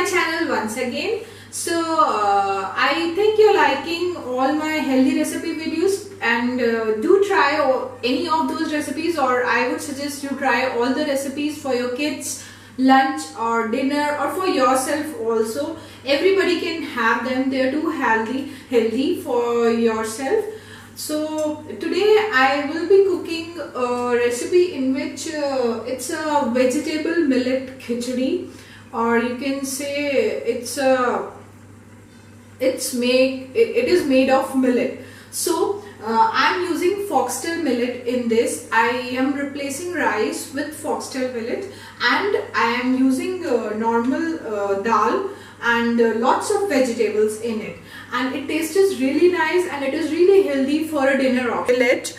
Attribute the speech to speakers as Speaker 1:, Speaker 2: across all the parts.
Speaker 1: Channel once again. So I think you're liking all my healthy recipe videos, and do try any of those recipes, or I would suggest you try all the recipes for your kids lunch or dinner, or for yourself also. Everybody can have them. They're too healthy for yourself. So today I will be cooking a recipe in which it's a vegetable millet khichdi, or you can say it is made of millet. So I'm using foxtail millet in this. I am replacing rice with foxtail millet, and I am using normal dal and lots of vegetables in it, and it tastes really nice, and it is really healthy for a dinner option. Millet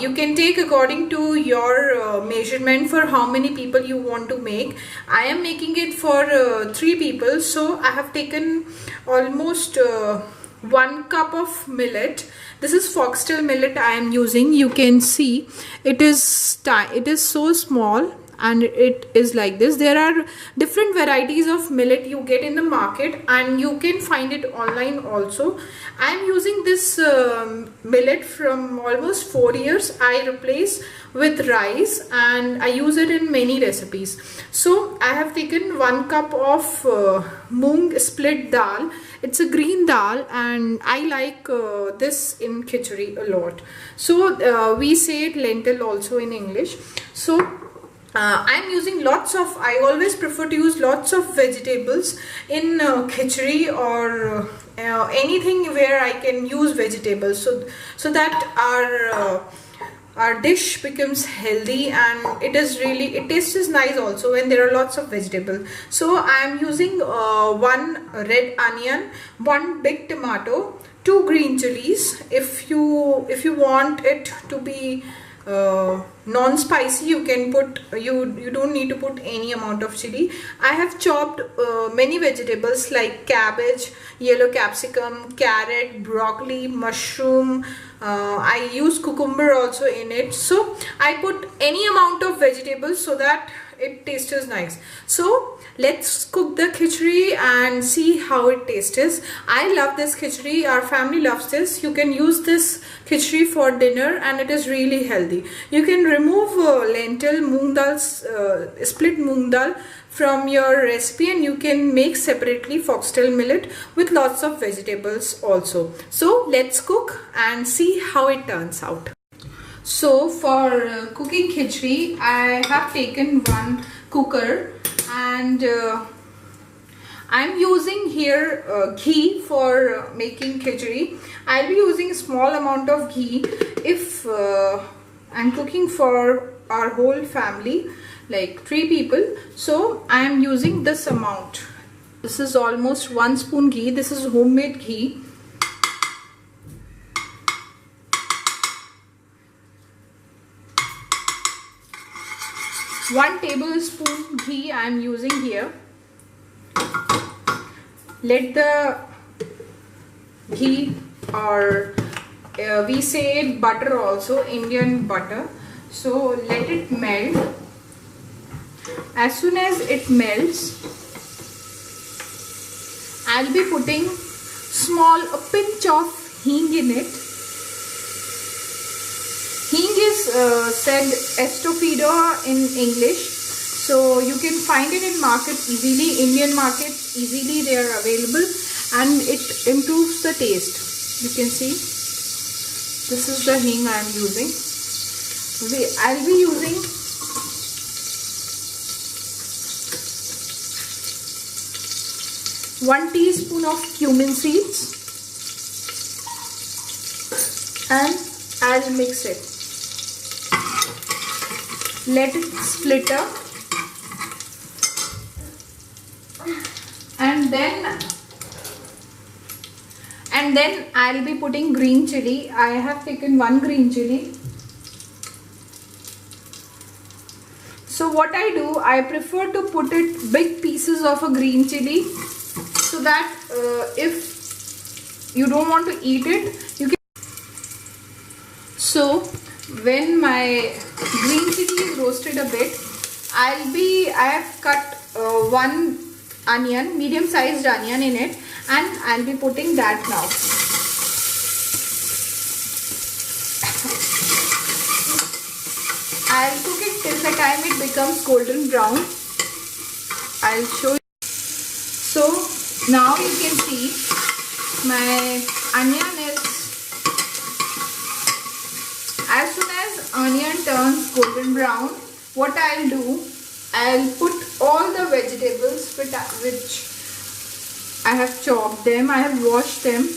Speaker 1: you can take according to your measurement for how many people you want to make. I am making it for 3 people, so I have taken almost 1 cup of millet. This is foxtail millet I am using. You can see it is so small, and it is like this. There are different varieties of millet you get in the market, and you can find it online also. I am using this millet from almost 4 years. I replace with rice, and I use it in many recipes. So I have taken 1 cup of moong split dal. It's a green dal, and I like this in khichdi a lot. So we say it lentil also in English. So I'm using I always prefer to use lots of vegetables in khichdi, or anything where I can use vegetables, so that our dish becomes healthy, and it tastes nice also when there are lots of vegetables. So I am using 1 red onion, 1 big tomato, 2 green chilies. If you want it to be non-spicy, you can put you don't need to put any amount of chili. I have chopped many vegetables like cabbage, yellow capsicum, carrot, broccoli, mushroom. I use cucumber also in it. So I put any amount of vegetables so that it tastes nice. So let's cook the khichdi and see how it tastes. I love this khichdi. Our family loves this. You can use this khichdi for dinner, and it is really healthy. You can remove lentil, moong dal, split moong dal from your recipe, and you can make separately foxtail millet with lots of vegetables also. So let's cook and see how it turns out. So for cooking khichdi, I have taken 1 cooker, and I'm using here ghee for making khichdi. I'll be using a small amount of ghee if I'm cooking for our whole family, like 3 people. So I'm using this amount. This is almost 1 spoon ghee. This is homemade ghee. One tablespoon ghee I am using here. Let the ghee, or we say it butter also, Indian butter. So let it melt. As soon as it melts, I'll be putting a pinch of hing in it. Hing is said estofado in English, so you can find it in markets easily. Indian markets easily they are available, and it improves the taste. You can see this is the hing I am using. I'll be using one teaspoon of cumin seeds, and I'll mix it. Let it split up, and then I'll be putting green chili. I have taken 1 green chili. So what I do, I prefer to put it big pieces of a green chili, so that if you don't want to eat it, you can. So when my green chili is roasted a bit, I have cut 1 onion, medium sized onion in it, and I'll be putting that now. I'll cook it till the time it becomes golden brown. I'll show you. So now you can see my onion is, as soon as onion turns golden brown, what I'll do, I'll put all the vegetables which I have chopped them, I have washed them.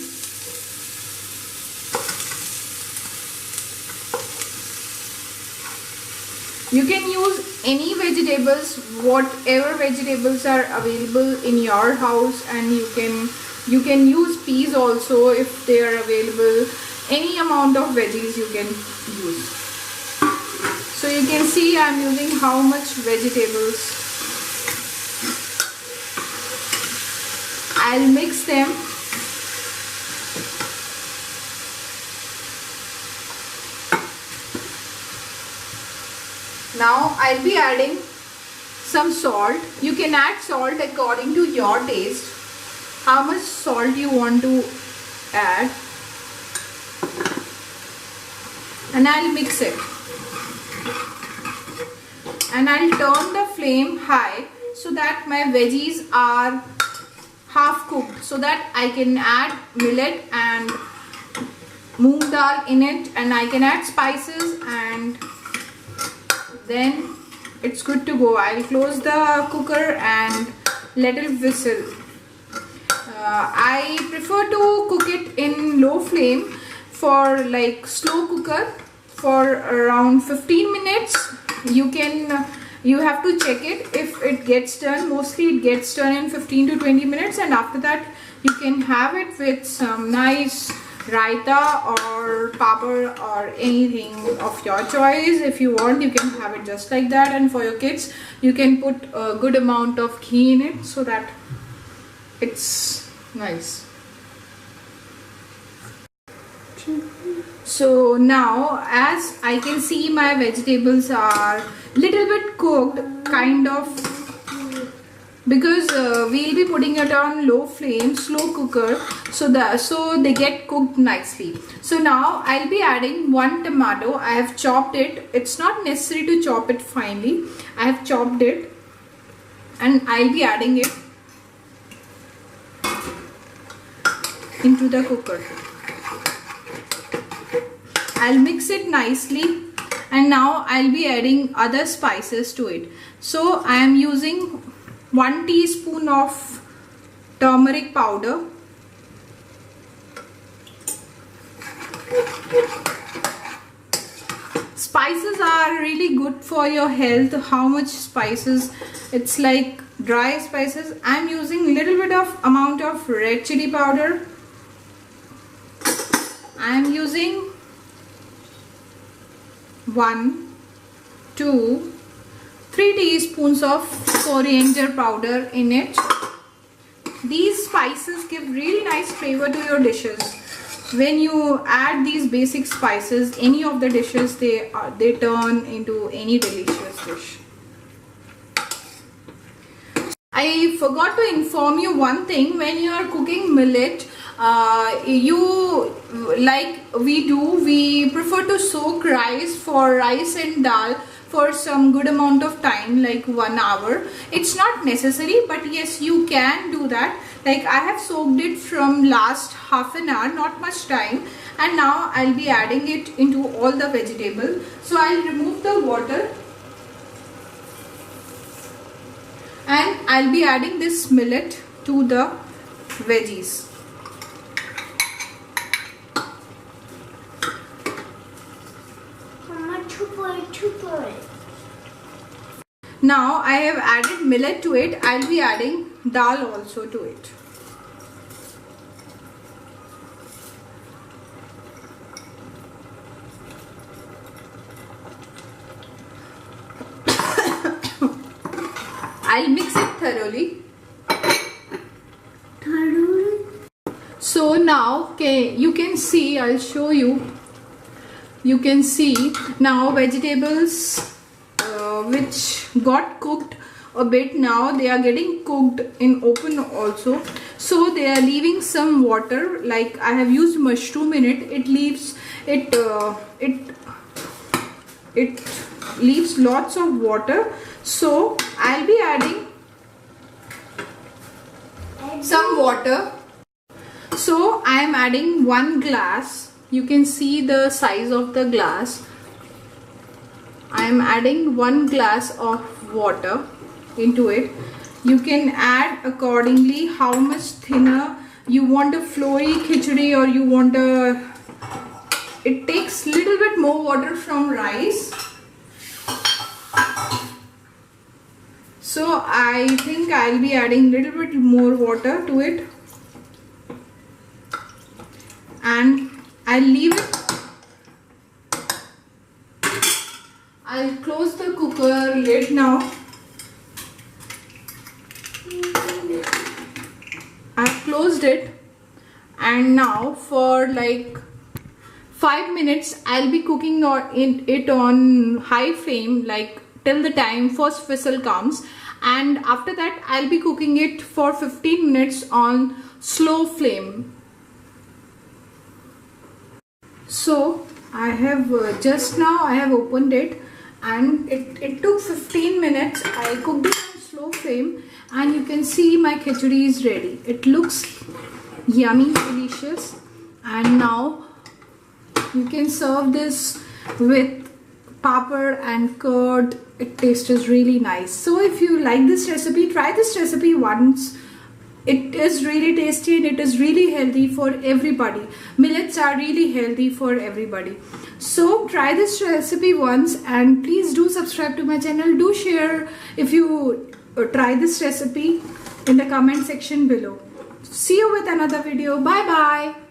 Speaker 1: You can use any vegetables, whatever vegetables are available in your house, and you can use peas also if they are available. Any amount of veggies you can use. So you can see I'm using how much vegetables. I'll mix them. Now I'll be adding some salt. You can add salt according to your taste. How much salt you want to add. And I'll mix it. And I'll turn the flame high so that my veggies are half cooked, so that I can add millet and moong dal in it, and I can add spices, and then it's good to go. I'll close the cooker and let it whistle. I prefer to cook it in low flame for like slow cooker for around 15 minutes. You have to check it if it gets done. Mostly it gets done in 15 to 20 minutes, and after that you can have it with some nice raita or papad or anything of your choice. If you want, you can have it just like that, and for your kids you can put a good amount of ghee in it so that it's nice. So now, as I can see, my vegetables are little bit cooked, kind of, because we'll be putting it on low flame, slow cooker, so they get cooked nicely. So now I'll be adding one tomato. I have chopped it. It's not necessary to chop it finely. I have chopped it, and I'll be adding it into the cooker. I'll mix it nicely, and now I'll be adding other spices to it. So I am using 1 teaspoon of turmeric powder, spices are really good for your health. How much spices? It's like dry spices. I'm using little bit of amount of red chili powder. I'm using 1, 2, 3 teaspoons of coriander powder in it. These spices give really nice flavor to your dishes. When you add these basic spices, any of the dishes, they turn into any delicious dish. I forgot to inform you one thing. When you are cooking millet, we prefer to soak rice and dal for some good amount of time, like 1 hour. It's not necessary, but yes, you can do that. Like I have soaked it from last half an hour, not much time, and now I'll be adding it into all the vegetables. So I'll remove the water, and I'll be adding this millet to the veggies. Now I have added millet to it. I'll be adding dal also to it. I'll mix it thoroughly. So now, okay, you can see, I'll show you. You can see now vegetables which got cooked a bit now. They are getting cooked in open also, so they are leaving some water. Like I have used mushroom in it. It leaves it leaves lots of water, so I'll be adding some water. So I am adding 1 glass. You can see the size of the glass. I am adding 1 glass of water into it. You can add accordingly how much thinner you want a flowy khichdi, or you want a, it takes little bit more water from rice. So I think I'll be adding little bit more water to it, and I'll leave it. I'll close the cooker lid now. I've closed it, and now for like 5 minutes I'll be cooking it on high flame, like till the time first whistle comes, and after that I'll be cooking it for 15 minutes on slow flame. So I have just now I have opened it, and it took 15 minutes. I cooked it on slow flame, and you can see my khichdi is ready. It looks yummy, delicious, and now you can serve this with papad and curd. It tastes really nice. So if you like this recipe, try this recipe once. It is really tasty and it is really healthy for everybody. Millets are really healthy for everybody. So try this recipe once, and please do subscribe to my channel. Do share if you try this recipe in the comment section below. See you with another video. Bye bye.